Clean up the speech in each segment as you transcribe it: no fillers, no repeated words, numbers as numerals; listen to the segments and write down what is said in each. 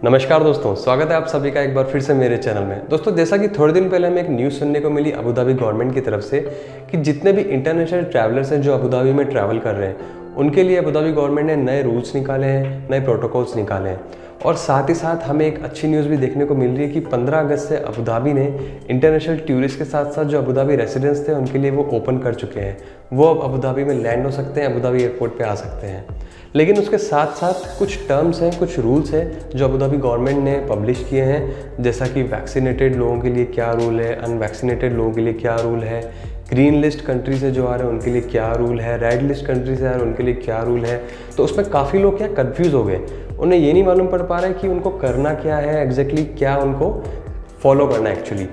नमस्कार दोस्तों, स्वागत है आप सभी का एक बार फिर से मेरे चैनल में। दोस्तों, जैसा कि थोड़े दिन पहले हमें एक न्यूज़ सुनने को मिली अबू धाबी गवर्नमेंट की तरफ से कि जितने भी इंटरनेशनल ट्रैवलर्स हैं जो अबू धाबी में ट्रैवल कर रहे हैं, उनके लिए अबू धाबी गवर्नमेंट ने नए रूल्स निकाले हैं, नए प्रोटोकॉल्स निकाले हैं। और साथ ही साथ हमें एक अच्छी न्यूज़ भी देखने को मिल रही है कि 15 अगस्त से अबू धाबी ने इंटरनेशनल टूरिस्ट के साथ साथ जो अबू धाबी रेसिडेंट्स थे उनके लिए वो ओपन कर चुके हैं। वो अब अबू धाबी में लैंड हो सकते हैं, अबू धाबी एयरपोर्ट पे आ सकते हैं। लेकिन उसके साथ साथ कुछ टर्म्स हैं, कुछ रूल्स हैं जो अबू धाबी गवर्नमेंट ने पब्लिश किए हैं, जैसा कि वैक्सीनेटेड लोगों के लिए क्या रूल है, अनवैक्सीनेटेड लोगों के लिए क्या रूल है, ग्रीन लिस्ट कंट्री से जो आ रहे हैं उनके लिए क्या रूल है, रेड लिस्ट कंट्री से आ रहे हैं उनके लिए क्या रूल है। तो उसमें काफ़ी लोग क्या कंफ्यूज हो गए, उन्हें ये नहीं मालूम पड़ पा रहा है कि उनको करना क्या है, एग्जैक्टली क्या उनको फॉलो करना है एक्चुअली।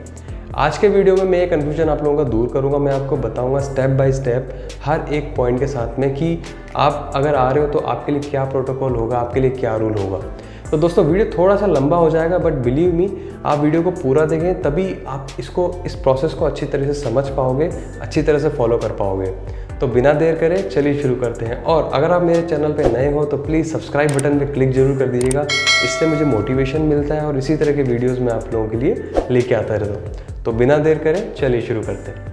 आज के वीडियो में मैं ये कन्फ्यूजन आप लोगों का दूर करूंगा। मैं आपको बताऊंगा स्टेप बाय स्टेप हर एक पॉइंट के साथ में कि आप अगर आ रहे हो तो आपके लिए क्या प्रोटोकॉल होगा, आपके लिए क्या रूल होगा। तो दोस्तों, वीडियो थोड़ा सा लंबा हो जाएगा, बट बिलीव मी, आप वीडियो को पूरा देखें तभी आप इस प्रोसेस को अच्छी तरह से समझ पाओगे, अच्छी तरह से फॉलो कर पाओगे। तो बिना देर करे चलिए शुरू करते हैं। और अगर आप मेरे चैनल पे नए हो तो प्लीज़ सब्सक्राइब बटन पे क्लिक जरूर कर दीजिएगा, इससे मुझे मोटिवेशन मिलता है और इसी तरह के वीडियोस मैं आप लोगों के लिए लेके आता रहता हूँ। तो बिना देर करे चलिए शुरू करते हैं।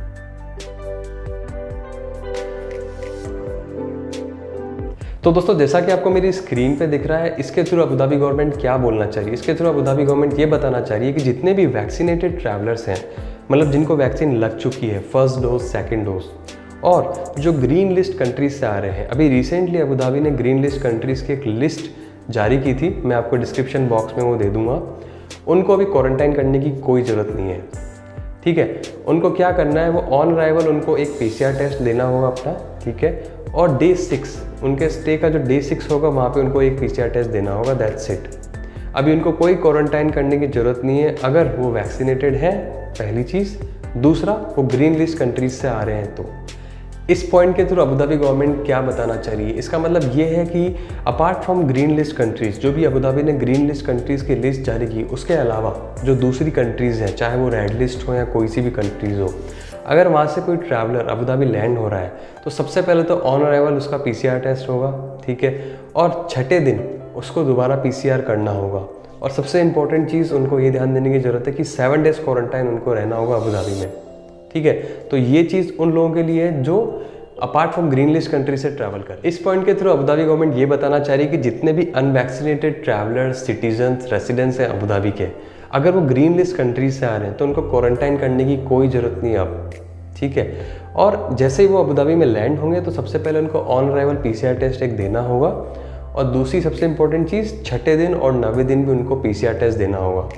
तो दोस्तों, जैसा कि आपको मेरी स्क्रीन पे दिख रहा है, इसके थ्रू अबू धाबी गवर्नमेंट क्या बोलना चाहिए। इसके थ्रू अबू धाबी गवर्नमेंट ये बताना चाह रही है कि जितने भी वैक्सीनेटेड ट्रैवलर्स हैं, मतलब जिनको वैक्सीन लग चुकी है, फर्स्ट डोज, सेकेंड डोज, और जो ग्रीन लिस्ट कंट्रीज से आ रहे हैं। अभी रिसेंटली अबू धाबी ने ग्रीन लिस्ट कंट्रीज़ की एक लिस्ट जारी की थी, मैं आपको डिस्क्रिप्शन बॉक्स में वो दे दूंगा। उनको अभी क्वारंटाइन करने की कोई ज़रूरत नहीं है, ठीक है। उनको क्या करना है, वो ऑन अराइवल उनको एक PCR टेस्ट देना होगा अपना, ठीक है। और डे 6, उनके स्टे का जो डे 6 होगा वहाँ पे उनको एक PCR टेस्ट देना होगा, दैट्स इट। अभी उनको कोई क्वारंटाइन करने की ज़रूरत नहीं है अगर वो वैक्सीनेटेड है, पहली चीज़। दूसरा, वो ग्रीन लिस्ट कंट्रीज से आ रहे हैं। तो इस पॉइंट के थ्रू अबू धाबी गवर्नमेंट क्या बताना चाह रही है, इसका मतलब ये है कि apart from green list countries, जो भी अबू धाबी ने ग्रीन लिस्ट कंट्रीज़ की लिस्ट जारी की, उसके अलावा जो दूसरी कंट्रीज़ हैं, चाहे वो रेड लिस्ट हो या कोई सी भी कंट्रीज़ हो, अगर वहाँ से कोई ट्रैवलर अबू धाबी लैंड हो रहा है तो सबसे पहले तो ऑन अराइवल उसका PCR टेस्ट होगा, ठीक है। और छठे दिन उसको दोबारा PCR करना होगा। और सबसे इंपॉर्टेंट चीज़ उनको ये ध्यान देने की ज़रूरत है कि 7 डेज़ क्वारंटाइन उनको रहना होगा अबू धाबी में, ठीक है। तो ये चीज़ उन लोगों के लिए जो apart from green list country से ट्रैवल कर। इस पॉइंट के थ्रू अबू धाबी गवर्नमेंट ये बताना चाह रही है कि जितने भी अनवैक्सीनेटेड ट्रैवलर्स, सिटीजन्स, रेसिडेंट्स हैं अबू धाबी के, अगर वो ग्रीन लिस्ट कंट्री से आ रहे हैं तो उनको क्वारंटाइन करने की कोई ज़रूरत नहीं अब, ठीक है। और जैसे ही वो अबू धाबी में लैंड होंगे तो सबसे पहले उनको ऑन अराइवल PCR टेस्ट एक देना होगा। और दूसरी सबसे इंपॉर्टेंट चीज़, छठे दिन और 9वें दिन भी उनको PCR टेस्ट देना होगा।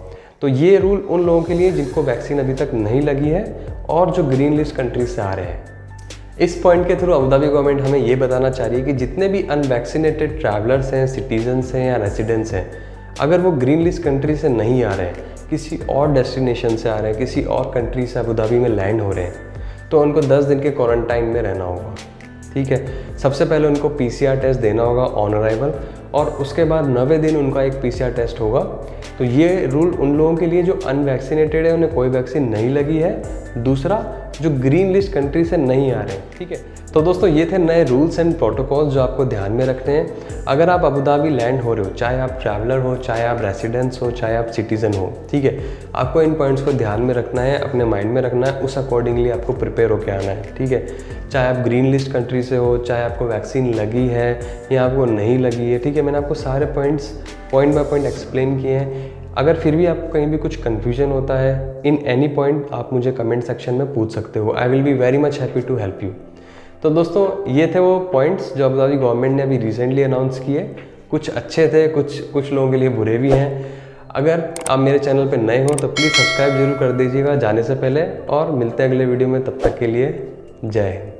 तो ये रूल उन लोगों के लिए जिनको वैक्सीन अभी तक नहीं लगी है और जो ग्रीन लिस्ट कंट्रीज से आ रहे हैं। इस पॉइंट के थ्रू अबू धाबी गवर्नमेंट हमें ये बताना चाह रही है कि जितने भी अनवैक्सीनेटेड ट्रैवलर्स हैं, सिटीजन्स हैं या रेसिडेंट्स हैं, अगर वो ग्रीन लिस्ट कंट्री से नहीं आ रहे हैं, किसी और डेस्टिनेशन से आ रहे हैं, किसी और कंट्री से अबू धाबी में लैंड हो रहे हैं, तो उनको 10 दिन के क्वारंटाइन में रहना होगा, ठीक है। सबसे पहले उनको PCR टेस्ट देना होगा ऑन अराइवल, और उसके बाद 9वें दिन उनका एक PCR टेस्ट होगा। तो ये रूल उन लोगों के लिए जो अनवैक्सीनेटेड है, उन्हें कोई वैक्सीन नहीं लगी है। दूसरा, जो ग्रीन लिस्ट कंट्री से नहीं आ रहे हैं, ठीक है। तो दोस्तों, ये थे नए रूल्स एंड प्रोटोकॉल्स जो आपको ध्यान में रखने हैं अगर आप अबू धाबी लैंड हो रहे हो, चाहे आप ट्रैवलर हो, चाहे आप रेसिडेंट्स हो, चाहे आप सिटीज़न हो, ठीक है। आपको इन पॉइंट्स को ध्यान में रखना है, अपने माइंड में रखना है, उस अकॉर्डिंगली आपको प्रिपेयर होकर आना है, ठीक है। चाहे आप ग्रीन लिस्ट कंट्री से हो, चाहे आपको वैक्सीन लगी है या आपको नहीं लगी है, ठीक है। मैंने आपको सारे points point by point explain किए हैं। अगर फिर भी आपको कहीं भी कुछ कन्फ्यूजन होता है इन एनी पॉइंट, आप मुझे कमेंट सेक्शन में पूछ सकते हो। I will be very much happy to help you. तो दोस्तों, ये थे वो पॉइंट्स जो अबू धाबी गवर्नमेंट ने अभी रिसेंटली अनाउंस किए। कुछ अच्छे थे, कुछ लोगों के लिए बुरे भी हैं। अगर आप मेरे चैनल पे नए हो तो प्लीज़ सब्सक्राइब जरूर कर दीजिएगा जाने से पहले, और मिलते हैं अगले वीडियो में। तब तक के लिए जय हिंद।